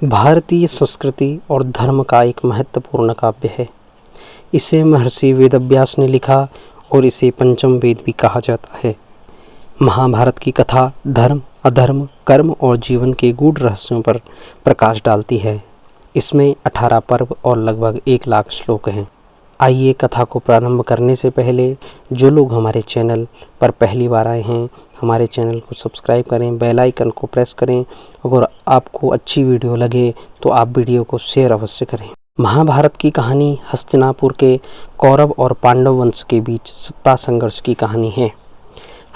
भारतीय संस्कृति और धर्म का एक महत्वपूर्ण काव्य है। इसे महर्षि वेदव्यास ने लिखा और इसे पंचम वेद भी कहा जाता है। महाभारत की कथा धर्म, अधर्म, कर्म और जीवन के गूढ़ रहस्यों पर प्रकाश डालती है। इसमें 18 पर्व और लगभग 1 लाख श्लोक हैं। आइए कथा को प्रारंभ करने से पहले जो लोग हमारे चैनल पर पहली बार आए हैं, हमारे चैनल को सब्सक्राइब करें, बेल आइकन को प्रेस करें। अगर आपको अच्छी वीडियो लगे तो आप वीडियो को शेयर अवश्य करें। महाभारत की कहानी हस्तिनापुर के कौरव और पांडव वंश के बीच सत्ता संघर्ष की कहानी है।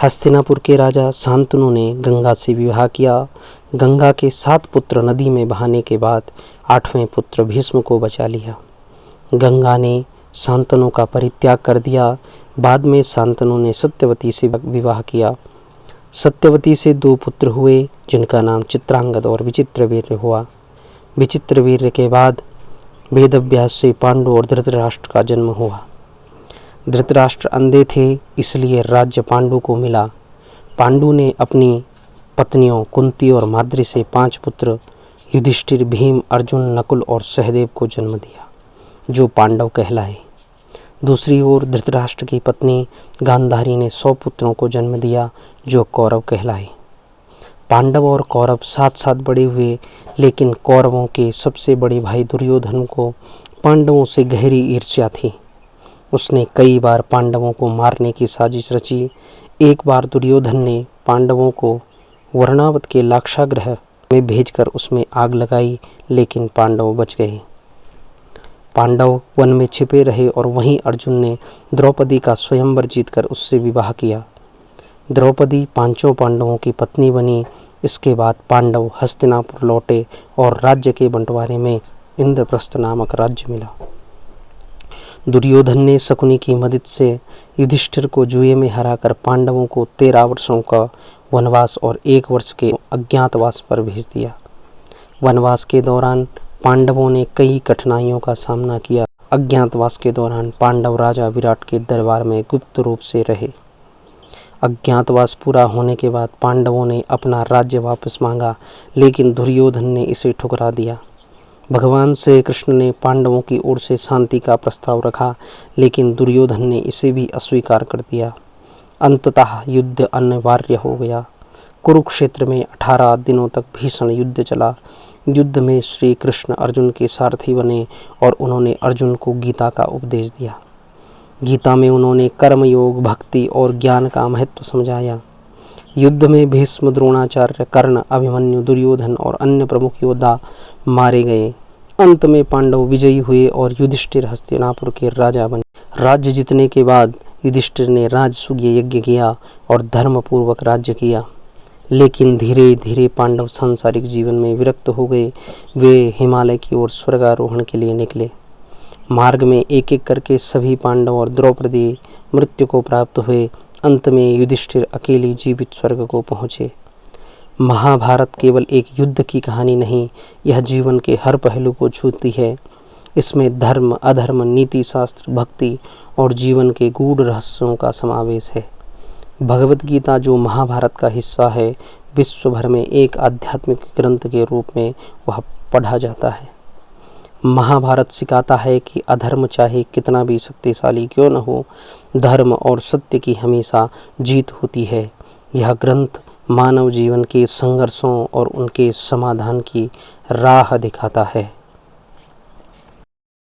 हस्तिनापुर के राजा शांतनु ने गंगा से विवाह किया। गंगा के 7 पुत्र नदी में बहाने के बाद 8वें पुत्र भीष्म को बचा लिया। गंगा ने शांतनु का परित्याग कर दिया। बाद में शांतनु ने सत्यवती से विवाह किया। सत्यवती से 2 पुत्र हुए जिनका नाम चित्रांगद और विचित्रवीर्य हुआ। विचित्रवीर्य के बाद वेदव्यास से पांडु और धृतराष्ट्र का जन्म हुआ। धृतराष्ट्र अंधे थे, इसलिए राज्य पांडु को मिला। पांडु ने अपनी पत्नियों कुंती और माद्री से 5 पुत्र युधिष्ठिर, भीम, अर्जुन, नकुल और सहदेव को जन्म दिया, जो पांडव कहलाए। दूसरी ओर धृतराष्ट्र की पत्नी गांधारी ने 100 पुत्रों को जन्म दिया, जो कौरव कहलाए। पांडव और कौरव साथ साथ बड़े हुए, लेकिन कौरवों के सबसे बड़े भाई दुर्योधन को पांडवों से गहरी ईर्ष्या थी। उसने कई बार पांडवों को मारने की साजिश रची। एक बार दुर्योधन ने पांडवों को वर्णावत के लाक्षागृह में भेजकर उसमें आग लगाई, लेकिन पांडव बच गए। पांडव वन में छिपे रहे और वहीं अर्जुन ने द्रौपदी का स्वयंवर जीतकर उससे विवाह किया। द्रौपदी 5 पांडवों की पत्नी बनी। इसके बाद पांडव हस्तिनापुर लौटे और राज्य के बंटवारे में इंद्रप्रस्थ नामक राज्य मिला। दुर्योधन ने शकुनी की मदद से युधिष्ठिर को जुए में हराकर पांडवों को 13 वर्षों का वनवास और 1 वर्ष के अज्ञातवास पर भेज दिया। वनवास के दौरान पांडवों ने कई कठिनाइयों का सामना किया। अज्ञातवास के दौरान पांडव राजा विराट के दरबार में गुप्त रूप से रहे। अज्ञातवास पूरा होने के बाद पांडवों ने अपना राज्य वापस मांगा, लेकिन दुर्योधन ने इसे ठुकरा दिया। भगवान श्री कृष्ण ने पांडवों की ओर से शांति का प्रस्ताव रखा, लेकिन दुर्योधन ने इसे भी अस्वीकार कर दिया। अंततः युद्ध अनिवार्य हो गया। कुरुक्षेत्र में 18 दिनों तक भीषण युद्ध चला। युद्ध में श्री कृष्ण अर्जुन के सारथी बने और उन्होंने अर्जुन को गीता का उपदेश दिया। गीता में उन्होंने कर्मयोग, भक्ति और ज्ञान का महत्व समझाया। युद्ध में भीष्म, द्रोणाचार्य, कर्ण, अभिमन्यु, दुर्योधन और अन्य प्रमुख योद्धा मारे गए। अंत में पांडव विजयी हुए और युधिष्ठिर हस्तिनापुर के राजा बने। राज्य जीतने के बाद युधिष्ठिर ने राजसूय यज्ञ किया और धर्मपूर्वक राज्य किया। लेकिन धीरे धीरे पांडव सांसारिक जीवन में विरक्त हो गए। वे हिमालय की ओर स्वर्गारोहण के लिए निकले। मार्ग में एक एक करके सभी पांडव और द्रौपदी मृत्यु को प्राप्त हुए। अंत में युधिष्ठिर अकेले जीवित स्वर्ग को पहुँचे। महाभारत केवल एक युद्ध की कहानी नहीं, यह जीवन के हर पहलू को छूती है। इसमें धर्म, अधर्म, नीति शास्त्र, भक्ति और जीवन के गूढ़ रहस्यों का समावेश है। भगवत गीता, जो महाभारत का हिस्सा है, विश्व भर में एक आध्यात्मिक ग्रंथ के रूप में वह पढ़ा जाता है। महाभारत सिखाता है कि अधर्म चाहे कितना भी शक्तिशाली क्यों न हो, धर्म और सत्य की हमेशा जीत होती है। यह ग्रंथ मानव जीवन के संघर्षों और उनके समाधान की राह दिखाता है।